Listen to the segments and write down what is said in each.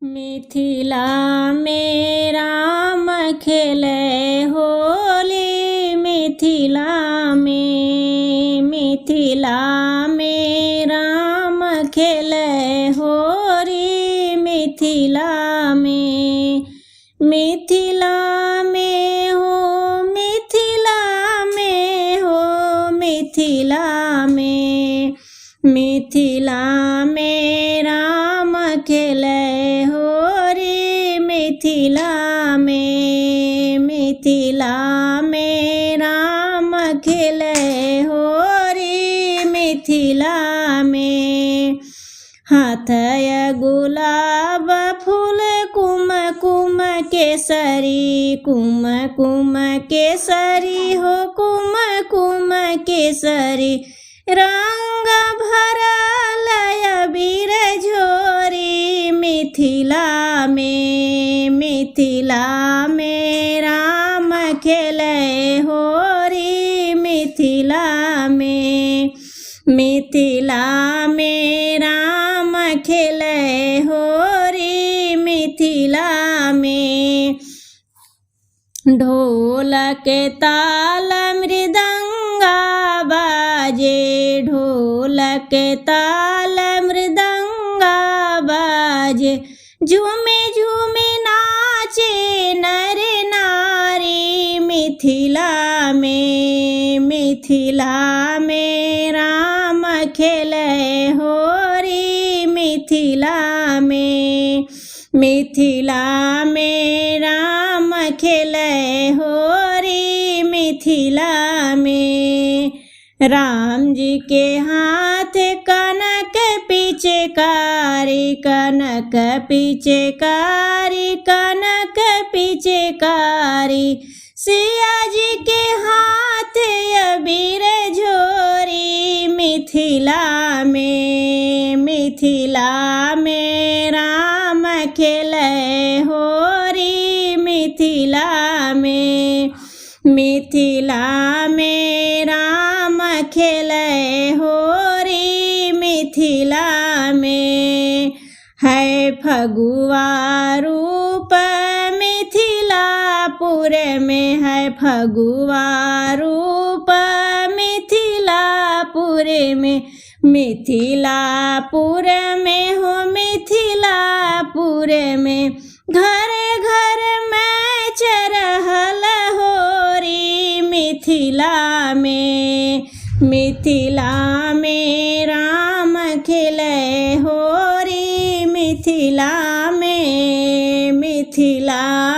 मिथिला में राम खेले होली। मिथिला में राम खेले होली। मिथिला में हो मिथिला में हो मिथिला में राम खेले होरी। मिथिला में राम खेले होरी। मिथिला में हाथय गुलाब फूल कुम केसरी। कुम केसरी हो कुम केसरी रंग भरल अबीर झोरी। मिथिला में राम खेले होरी। मिथिला में राम खेले होरी। मिथिला में ढोलक ताल मृदंगा बाजे। ढोलक ताल मृदंगा बाजे झूमे नाचे नर नारी। मिथिला में राम खेले होरी। मिथिला में राम खेले होरी। मिथिला में राम जी के हाथ कनक पिचकारी। कनक पिचकारी सिया जी के हाथ अबीर झोरी। मिथिला में राम खेले होरी। मिथिला में राम खेले होरी। मिथिला में है फगुआ रूप मिथिलापुर में। है फगुआ रूप मिथिलापुर में। मिथिलापुर में हो मिथिलापुर में घर में चरहल होरी। मिथिला में राम खेले होरी। मिथिला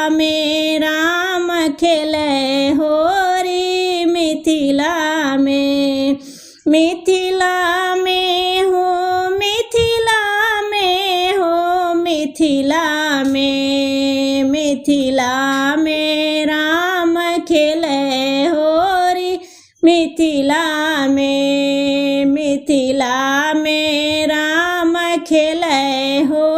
में राम खेले होरी। मिथिला में हो मिथिला में राम खेले होरी। मिथिला में राम खेले हो।